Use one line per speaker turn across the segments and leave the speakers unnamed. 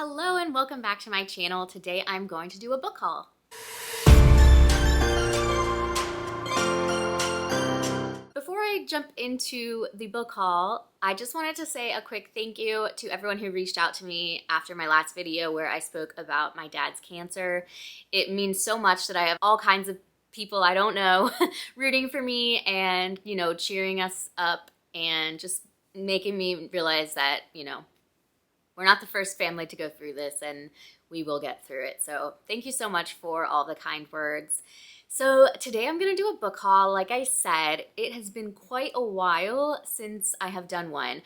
Hello and welcome back to my channel. Today I'm going to do a book haul. Before I jump into the book haul, I just wanted to say a quick thank you to everyone who reached out to me after my last video where I spoke about my dad's cancer. It means so much that I have all kinds of people I don't know rooting for me and, cheering us up and just making me realize that, we're not the first family to go through this, and we will get through it. So thank you so much for all the kind words. So today I'm going to do a book haul. Like I said, it has been quite a while since I have done one.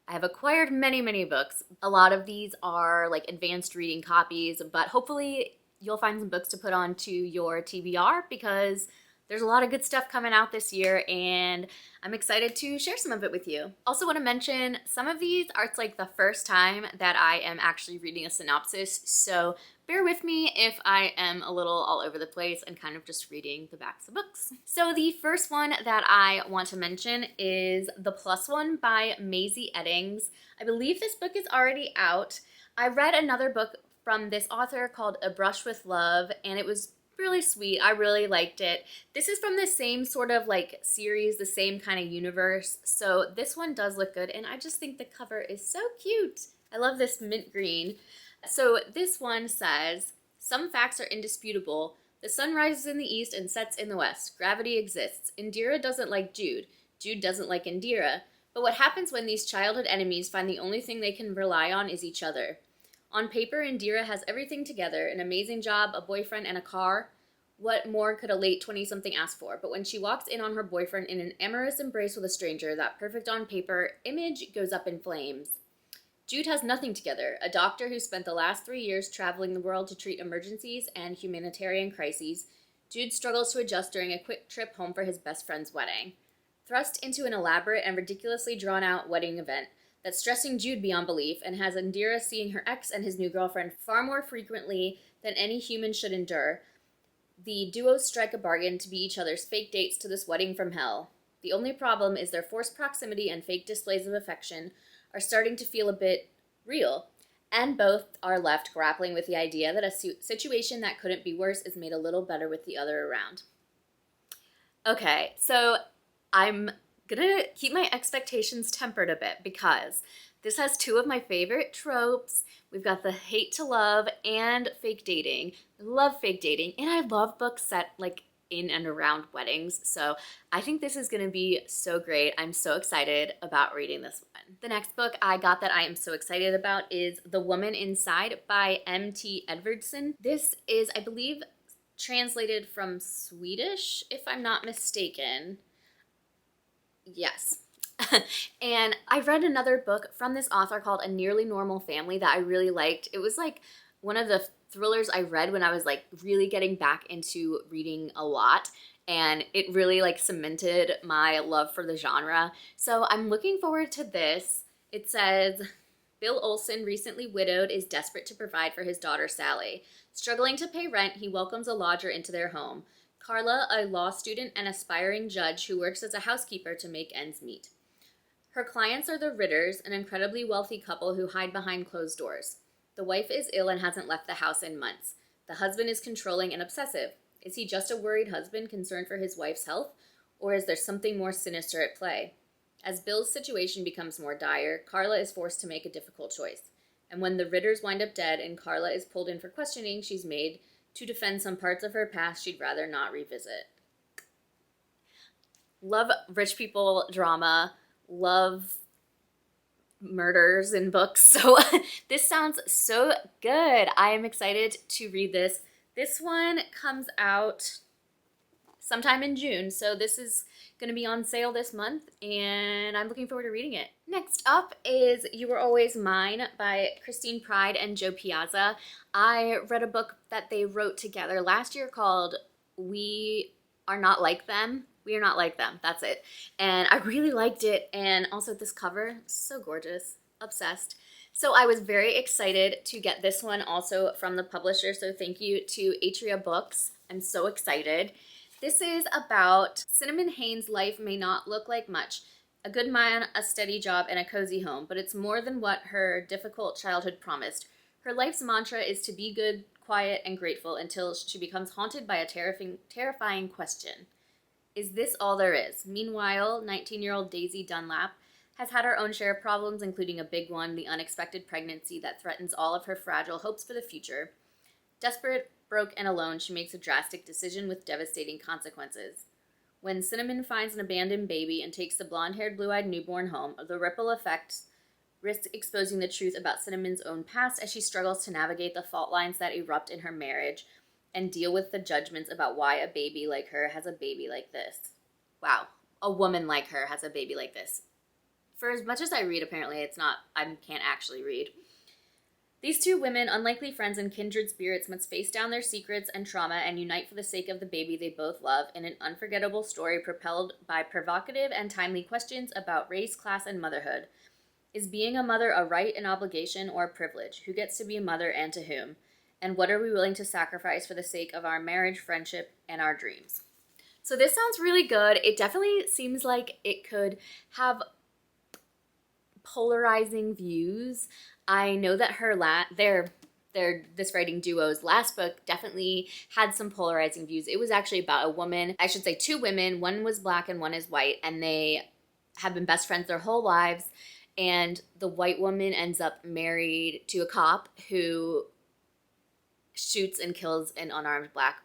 I have acquired many books. A lot of these are like advanced reading copies, but hopefully you'll find some books to put onto your TBR because there's a lot of good stuff coming out this year and I'm excited to share some of it with you. Also want to mention some of these are like the first time that I am actually reading a synopsis, so bear with me if I am a little all over the place and kind of just reading the backs of books. So the first one that I want to mention is The Plus One by Maisie Eddings. I believe this book is already out. I read another book from this author called A Brush with Love and it was really sweet. I really liked it. This is from the same sort of like series, the same kind of universe. So this one does look good and I just think the cover is so cute. I love this mint green. So this one says, some facts are indisputable. The sun rises in the east and sets in the west. Gravity exists. Indira doesn't like Jude. Jude doesn't like Indira. But what happens when these childhood enemies find the only thing they can rely on is each other? On paper, Indira has everything together, an amazing job, a boyfriend, and a car. What more could a late 20-something ask for? But when she walks in on her boyfriend in an amorous embrace with a stranger, that perfect on paper image goes up in flames. Jude has nothing together, a doctor who spent the last 3 years traveling the world to treat emergencies and humanitarian crises. Jude struggles to adjust during a quick trip home for his best friend's wedding. Thrust into an elaborate and ridiculously drawn-out wedding event that's stressing Jude beyond belief and has Indira seeing her ex and his new girlfriend far more frequently than any human should endure. The duo strike a bargain to be each other's fake dates to this wedding from hell. The only problem is their forced proximity and fake displays of affection are starting to feel a bit real, and both are left grappling with the idea that a situation that couldn't be worse is made a little better with the other around. Okay, so I'm gonna keep my expectations tempered a bit because this has two of my favorite tropes. We've got the hate to love and fake dating. I love fake dating and I love books set like in and around weddings. So I think this is gonna be so great. I'm so excited about reading this one. The next book I got that I am so excited about is The Woman Inside by M.T. Edvardson. This is, I believe, translated from Swedish, if I'm not mistaken. Yes. And I read another book from this author called A Nearly Normal Family that I really liked. It was like one of the thrillers I read when I was like really getting back into reading a lot, and it really like cemented my love for the genre. So I'm looking forward to this. It says, Bill Olson, recently widowed, is desperate to provide for his daughter Sally. Struggling to pay rent, he welcomes a lodger into their home. Carla, a law student and aspiring judge who works as a housekeeper to make ends meet. Her clients are the Ritters, an incredibly wealthy couple who hide behind closed doors. The wife is ill and hasn't left the house in months. The husband is controlling and obsessive. Is he just a worried husband concerned for his wife's health, or is there something more sinister at play? As Bill's situation becomes more dire, Carla is forced to make a difficult choice. And when the Ritters wind up dead and Carla is pulled in for questioning, she's made to defend some parts of her past she'd rather not revisit. Love rich people drama, love murders in books, so this sounds so good. I am excited to read this. This one comes out sometime in June, so this is going to be on sale this month, and I'm looking forward to reading it. Next up is You Were Always Mine by Christine Pride and Joe Piazza. I read a book that they wrote together last year called We Are Not Like Them. We Are Not Like Them, that's it. And I really liked it, and also this cover, so gorgeous, obsessed. So I was very excited to get this one also from the publisher, so thank you to Atria Books. I'm so excited. This is about Cinnamon Haynes' life may not look like much. A good man, a steady job, and a cozy home, but it's more than what her difficult childhood promised. Her life's mantra is to be good, quiet, and grateful until she becomes haunted by a terrifying question. Is this all there is? Meanwhile, 19-year-old Daisy Dunlap has had her own share of problems, including a big one, the unexpected pregnancy that threatens all of her fragile hopes for the future. Desperate, broke, and alone, she makes a drastic decision with devastating consequences. When Cinnamon finds an abandoned baby and takes the blonde-haired, blue-eyed newborn home, the ripple effects risk exposing the truth about Cinnamon's own past as she struggles to navigate the fault lines that erupt in her marriage and deal with the judgments about why a baby like her has a baby like this. Wow, a woman like her has a baby like this. For as much as I read, apparently I can't actually read. These two women, unlikely friends and kindred spirits, must face down their secrets and trauma and unite for the sake of the baby they both love in an unforgettable story propelled by provocative and timely questions about race, class, and motherhood. Is being a mother a right, an obligation, or a privilege? Who gets to be a mother and to whom? And what are we willing to sacrifice for the sake of our marriage, friendship, and our dreams? So this sounds really good. It definitely seems like it could have polarizing views. I know that this writing duo's last book definitely had some polarizing views. It was actually about a woman, I should say two women, one was black and one is white, and they have been best friends their whole lives, and the white woman ends up married to a cop who shoots and kills an unarmed black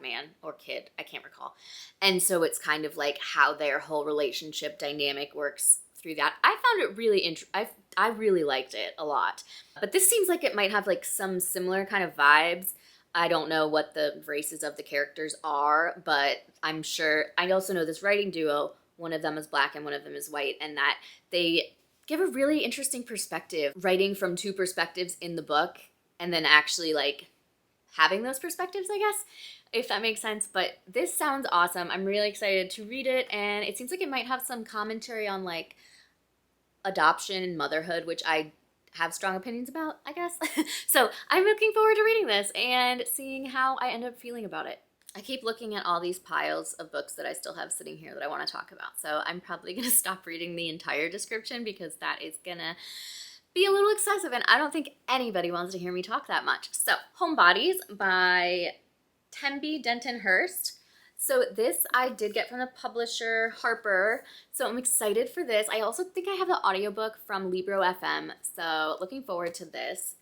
man or kid, I can't recall. And so it's kind of like how their whole relationship dynamic works through that. I found it really I really liked it a lot. But this seems like it might have like some similar kind of vibes. I don't know what the races of the characters are, but I'm sure, I also know this writing duo, one of them is black and one of them is white, and that they give a really interesting perspective, writing from two perspectives in the book, and then actually like having those perspectives, I guess, if that makes sense. But this sounds awesome. I'm really excited to read it, and it seems like it might have some commentary on like adoption and motherhood, which I have strong opinions about, I guess. So I'm looking forward to reading this and seeing how I end up feeling about it. I keep looking at all these piles of books that I still have sitting here that I want to talk about. So I'm probably going to stop reading the entire description because that is going to be a little excessive, and I don't think anybody wants to hear me talk that much. So, Homebodies by Tembi Denton Hurst. So this I did get from the publisher Harper, so I'm excited for this. I also think I have the audiobook from Libro FM, so looking forward to this.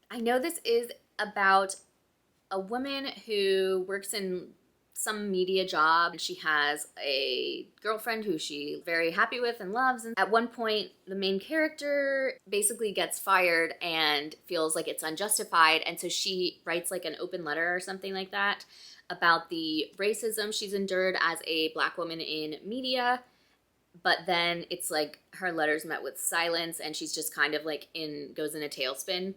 I know this is about a woman who works in some media job. She has a girlfriend who she's very happy with and loves. And at one point, the main character basically gets fired and feels like it's unjustified. And so she writes like an open letter or something like that about the racism she's endured as a black woman in media. But then it's like her letter's met with silence and she's just kind of like goes in a tailspin.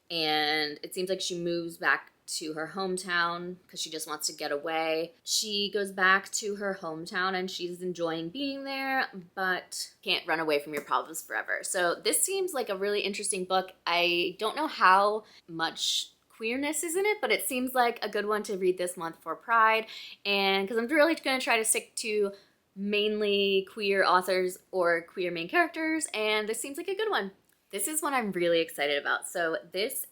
And it seems like she moves back to her hometown because she just wants to get away. She goes back to her hometown and she's enjoying being there, but can't run away from your problems forever. So this seems like a really interesting book. I don't know how much queerness is in it, but it seems like a good one to read this month for Pride. And because I'm really going to try to stick to mainly queer authors or queer main characters, and this seems like a good one. This is one I'm really excited about. So this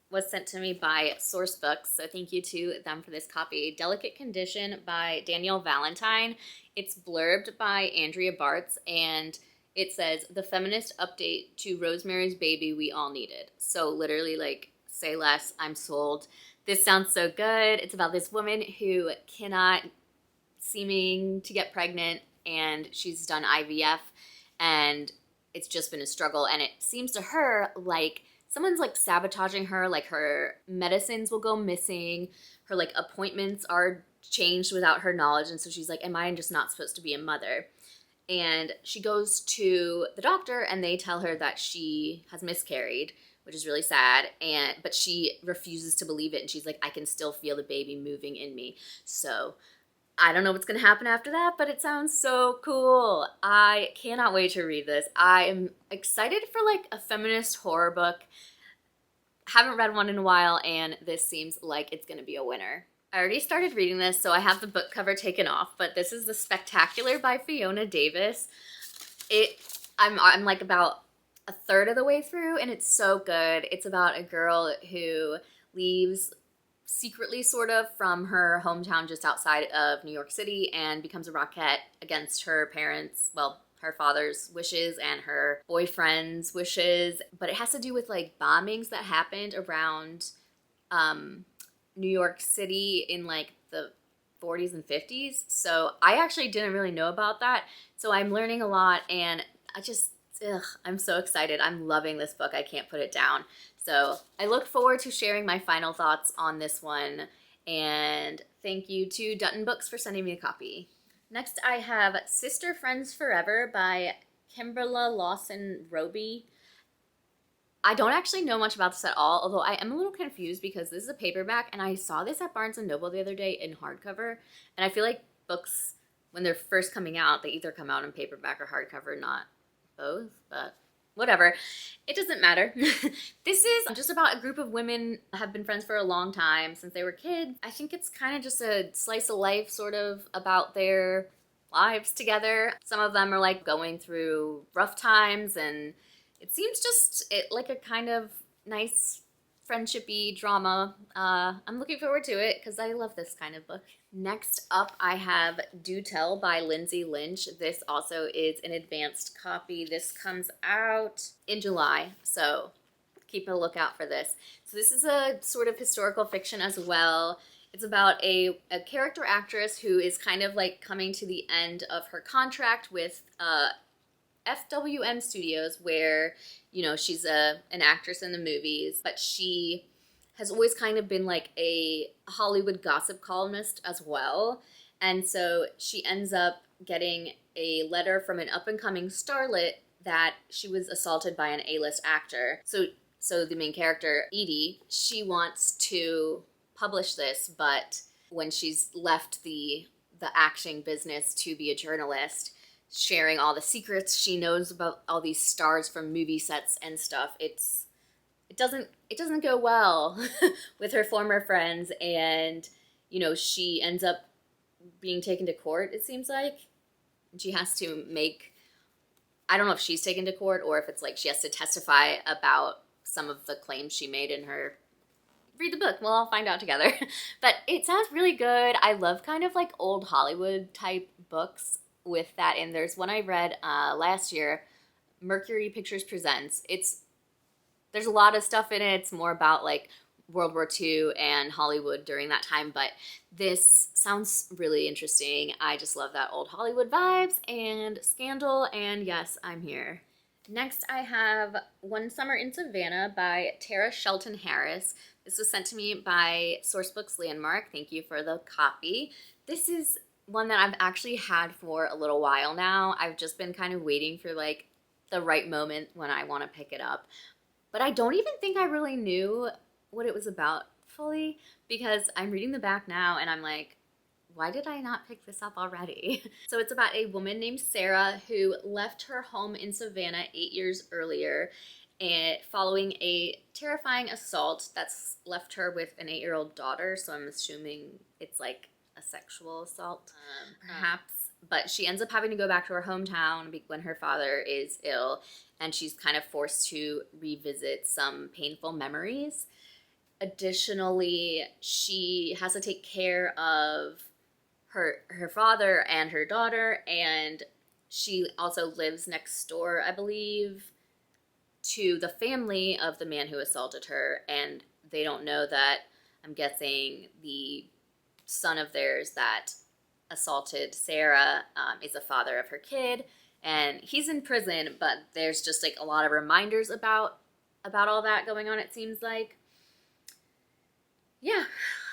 was sent to me by Source Books, so thank you to them for this copy. Delicate Condition by Danielle Valentine. It's blurbed by Andrea Bartz, and it says, the feminist update to Rosemary's Baby we all needed. So literally, like, say less, I'm sold. This sounds so good. It's about this woman who cannot seeming to get pregnant, and she's done IVF, and it's just been a struggle, and it seems to her like someone's like sabotaging her, like her medicines will go missing, her like appointments are changed without her knowledge, and so she's like, am I just not supposed to be a mother? And she goes to the doctor and they tell her that she has miscarried, which is really sad, but she refuses to believe it, and she's like, I can still feel the baby moving in me. So I don't know what's going to happen after that, but it sounds so cool. I cannot wait to read this. I am excited for like a feminist horror book. Haven't read one in a while, and this seems like it's going to be a winner. I already started reading this, so I have the book cover taken off, but this is The Spectacular by Fiona Davis. I'm like about a third of the way through, and it's so good. It's about a girl who leaves secretly, sort of, from her hometown just outside of New York City and becomes a Rockette against her parents, well, her father's wishes and her boyfriend's wishes. But it has to do with like bombings that happened around New York City in like the 40s and 50s. So I actually didn't really know about that. So I'm learning a lot, and I'm so excited. I'm loving this book. I can't put it down. So I look forward to sharing my final thoughts on this one. And thank you to Dutton Books for sending me a copy. Next, I have Sister Friends Forever by Kimberla Lawson Roby. I don't actually know much about this at all, although I am a little confused because this is a paperback, and I saw this at Barnes & Noble the other day in hardcover. And I feel like books, when they're first coming out, they either come out in paperback or hardcover, not both, but whatever. It doesn't matter. This is just about a group of women that have been friends for a long time, since they were kids. I think it's kind of just a slice of life, sort of, about their lives together. Some of them are like going through rough times, and it seems like a kind of nice friendshipy drama. I'm looking forward to it because I love this kind of book. Next up, I have Do Tell by Lindsay Lynch. This also is an advanced copy. This comes out in July, so keep a lookout for this. So this is a sort of historical fiction as well. It's about a character actress who is kind of like coming to the end of her contract with FWM Studios, where, you know, she's an actress in the movies, but she has always kind of been like a Hollywood gossip columnist as well. And so she ends up getting a letter from an up-and-coming starlet that she was assaulted by an A-list actor. So the main character, Edie, she wants to publish this, but when she's left the acting business to be a journalist, sharing all the secrets she knows about all these stars from movie sets and stuff, it doesn't go well with her former friends, and, you know, she ends up being taken to court, it seems like. And she has to I don't know if she's taken to court or if it's like she has to testify about some of the claims she made in her. Read the book. We'll all find out together. But it sounds really good. I love kind of like old Hollywood type books with that. And there's one I read last year, Mercury Pictures Presents. There's a lot of stuff in it. It's more about like World War II and Hollywood during that time, but this sounds really interesting. I just love that old Hollywood vibes and scandal, and yes, I'm here. Next, I have One Summer in Savannah by Tara Shelton Harris. This was sent to me by Sourcebooks Landmark. Thank you for the copy. This is one that I've actually had for a little while now. I've just been kind of waiting for like the right moment when I want to pick it up. But I don't even think I really knew what it was about fully, because I'm reading the back now and I'm like, why did I not pick this up already? So it's about a woman named Sarah who left her home in Savannah 8 years earlier and following a terrifying assault that's left her with an 8-year-old daughter. So I'm assuming it's like a sexual assault, perhaps. But she ends up having to go back to her hometown when her father is ill, and she's kind of forced to revisit some painful memories. Additionally, she has to take care of her father and her daughter, and she also lives next door, I believe, to the family of the man who assaulted her, and they don't know that, I'm guessing, the son of theirs that assaulted Sarah is the father of her kid, and he's in prison, but there's just like a lot of reminders about all that going on, it seems like. Yeah,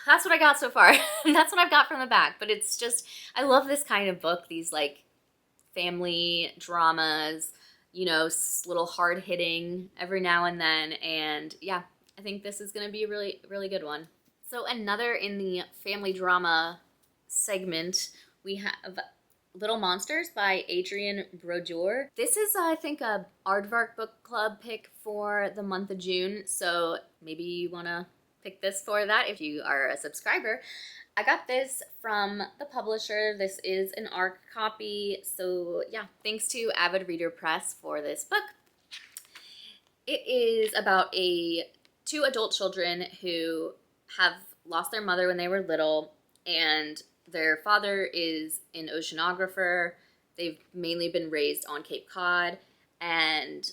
that's what I got so far. That's what I've got from the back, but it's just, I love this kind of book, these like family dramas, you know, little hard-hitting every now and then, and yeah, I think this is going to be a really, really good one. So another in the family drama segment, we have Little Monsters by Adrienne Brodeur. This is, I think, a Aardvark Book Club pick for the month of June, so maybe you want to pick this for that if you are a subscriber. I got this from the publisher. This is an ARC copy, so yeah, thanks to Avid Reader Press for this book. It is about two adult children who have lost their mother when they were little, and their father is an oceanographer. They've mainly been raised on Cape Cod, and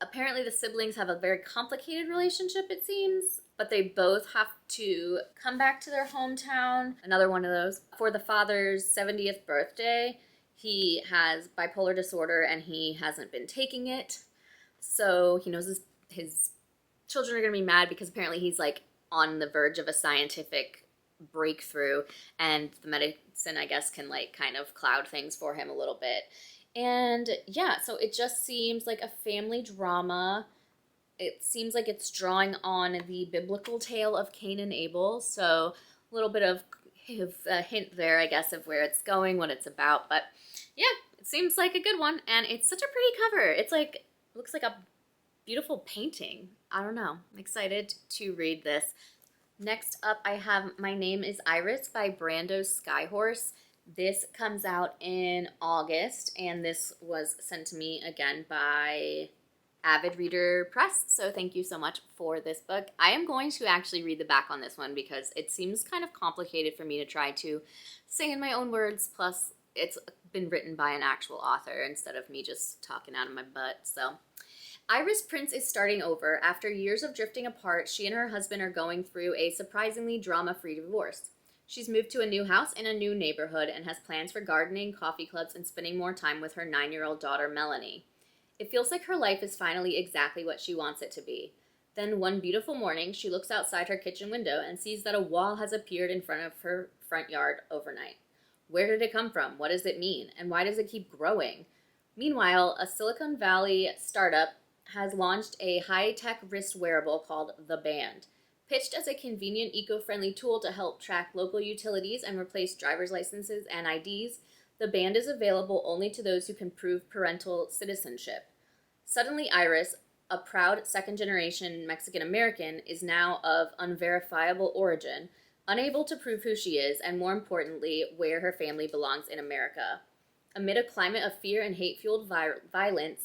apparently the siblings have a very complicated relationship, it seems, but they both have to come back to their hometown, another one of those, for the father's 70th birthday. He has bipolar disorder and he hasn't been taking it. So he knows his children are going to be mad because apparently he's like on the verge of a scientific breakthrough, and the medicine, I guess, can like kind of cloud things for him a little bit. And yeah, so it just seems like a family drama. It seems like it's drawing on the biblical tale of Cain and Abel. So a little bit of a hint there, I guess, of where it's going, what it's about. But yeah, it seems like a good one. And it's such a pretty cover. It's like, looks like a beautiful painting. I don't know. I'm excited to read this. Next up, I have My Name is Iris by Brando Skyhorse. This comes out in August, and this was sent to me again by Avid Reader Press, so thank you so much for this book. I am going to actually read the back on this one because it seems kind of complicated for me to try to say in my own words, plus it's been written by an actual author instead of me just talking out of my butt, so... Iris Prince is starting over. After years of drifting apart, she and her husband are going through a surprisingly drama-free divorce. She's moved to a new house in a new neighborhood and has plans for gardening, coffee clubs, and spending more time with her 9-year-old daughter, Melanie. It feels like her life is finally exactly what she wants it to be. Then one beautiful morning, she looks outside her kitchen window and sees that a wall has appeared in front of her front yard overnight. Where did it come from? What does it mean? And why does it keep growing? Meanwhile, a Silicon Valley startup has launched a high-tech wrist wearable called The Band. Pitched as a convenient, eco-friendly tool to help track local utilities and replace driver's licenses and IDs, The Band is available only to those who can prove parental citizenship. Suddenly Iris, a proud second-generation Mexican-American, is now of unverifiable origin, unable to prove who she is, and more importantly, where her family belongs in America. Amid a climate of fear and hate-fueled violence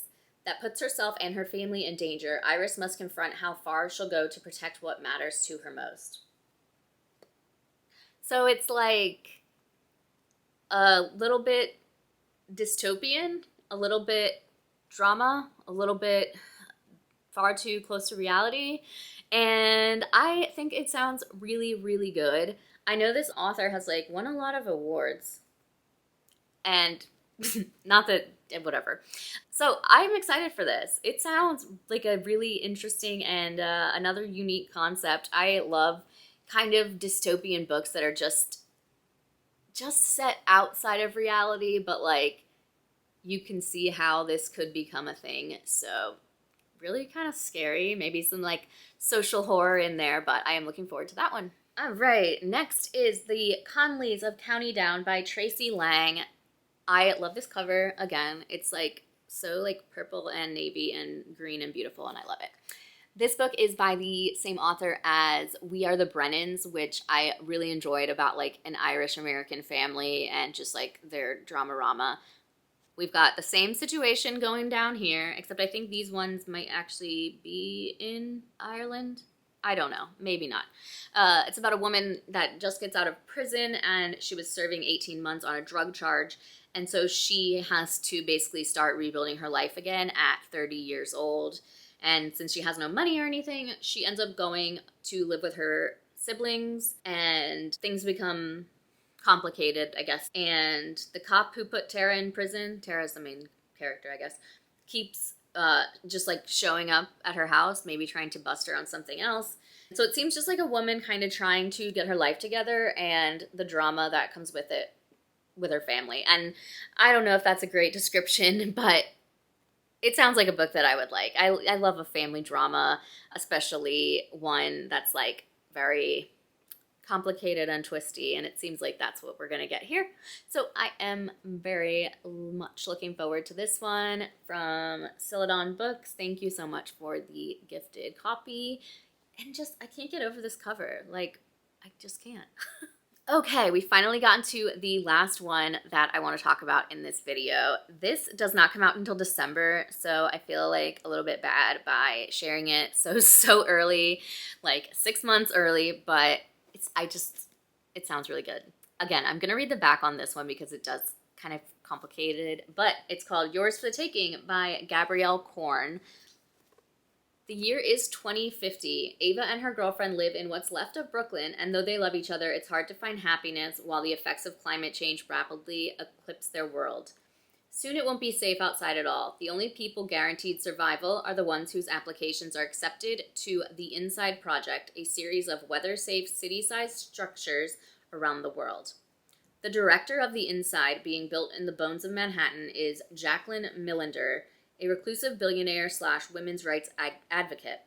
that puts herself and her family in danger, Iris must confront how far she'll go to protect what matters to her most. So it's like a little bit dystopian, a little bit drama, a little bit far too close to reality, and I think it sounds really, really good. I know this author has like won a lot of awards, and not that, whatever. So I'm excited for this. It sounds like a really interesting and another unique concept. I love kind of dystopian books that are just set outside of reality, but like you can see how this could become a thing. So really kind of scary. Maybe some like social horror in there, but I am looking forward to that one. All right, next is The Conleys of County Down by Tracy Lang. I love this cover. Again, it's like so like purple and navy and green and beautiful, and I love it. This book is by the same author as We Are the Brennans, which I really enjoyed, about like an Irish-American family and just like their drama-rama. We've got the same situation going down here, except I think these ones might actually be in Ireland. I don't know. Maybe not. It's about a woman that just gets out of prison, and she was serving 18 months on a drug charge. And so she has to basically start rebuilding her life again at 30 years old. And since she has no money or anything, she ends up going to live with her siblings, and things become complicated, I guess. And the cop who put Tara in prison, Tara's the main character, I guess, keeps just like showing up at her house, maybe trying to bust her on something else. So it seems just like a woman kind of trying to get her life together, and the drama that comes with it with her family. And I don't know if that's a great description, but it sounds like a book that I would like. I love a family drama, especially one that's like very complicated and twisty, and it seems like that's what we're gonna get here. So I am very much looking forward to this one from Celadon Books. Thank you so much for the gifted copy. And just, I can't get over this cover. Like, I just can't. Okay, we finally gotten to the last one that I want to talk about in this video. This does not come out until December, so I feel like a little bit bad by sharing it so early, like 6 months early, but it sounds really good. Again, I'm gonna read the back on this one because it does kind of complicated, but it's called Yours for the Taking by Gabrielle Korn. The year is 2050. Ava and her girlfriend live in what's left of Brooklyn, and though they love each other, it's hard to find happiness while the effects of climate change rapidly eclipse their world. Soon it won't be safe outside at all. The only people guaranteed survival are the ones whose applications are accepted to the Inside Project, a series of weather-safe city-sized structures around the world. The director of the Inside, being built in the bones of Manhattan, is Jacqueline Millender, a reclusive billionaire / women's rights advocate.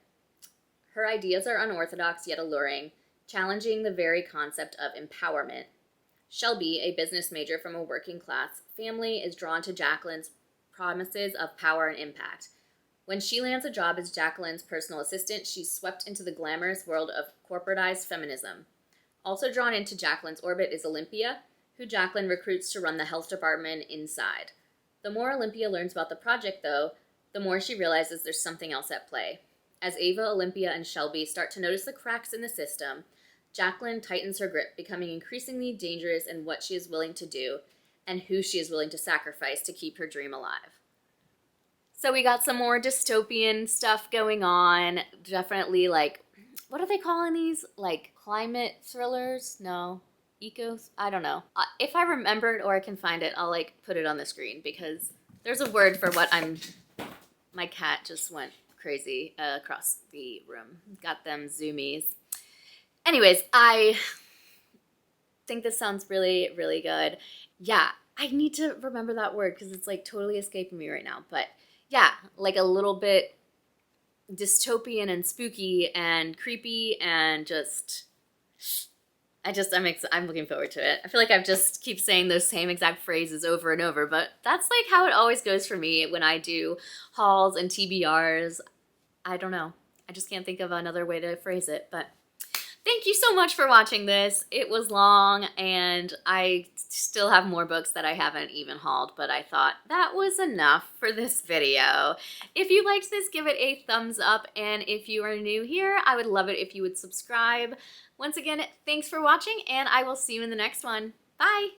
Her ideas are unorthodox yet alluring, challenging the very concept of empowerment. Shelby, a business major from a working class family, is drawn to Jacqueline's promises of power and impact. When she lands a job as Jacqueline's personal assistant, she's swept into the glamorous world of corporatized feminism. Also drawn into Jacqueline's orbit is Olympia, who Jacqueline recruits to run the health department Inside. The more Olympia learns about the project, though, the more she realizes there's something else at play. As Ava, Olympia, and Shelby start to notice the cracks in the system, Jacqueline tightens her grip, becoming increasingly dangerous in what she is willing to do and who she is willing to sacrifice to keep her dream alive. So we got some more dystopian stuff going on. Definitely, like, what are they calling these? Like climate thrillers? No. I don't know. If I remember it or I can find it, I'll like put it on the screen because there's a word for what my cat just went crazy across the room. Got them zoomies. Anyways, I think this sounds really, really good. Yeah, I need to remember that word because it's like totally escaping me right now. But yeah, like a little bit dystopian and spooky and creepy and I'm looking forward to it. I feel like I've just keep saying those same exact phrases over and over, but that's like how it always goes for me when I do hauls and TBRs. I don't know. I just can't think of another way to phrase it, but thank you so much for watching this. It was long and I still have more books that I haven't even hauled, but I thought that was enough for this video. If you liked this, give it a thumbs up, and if you are new here, I would love it if you would subscribe. Once again, thanks for watching, and I will see you in the next one. Bye!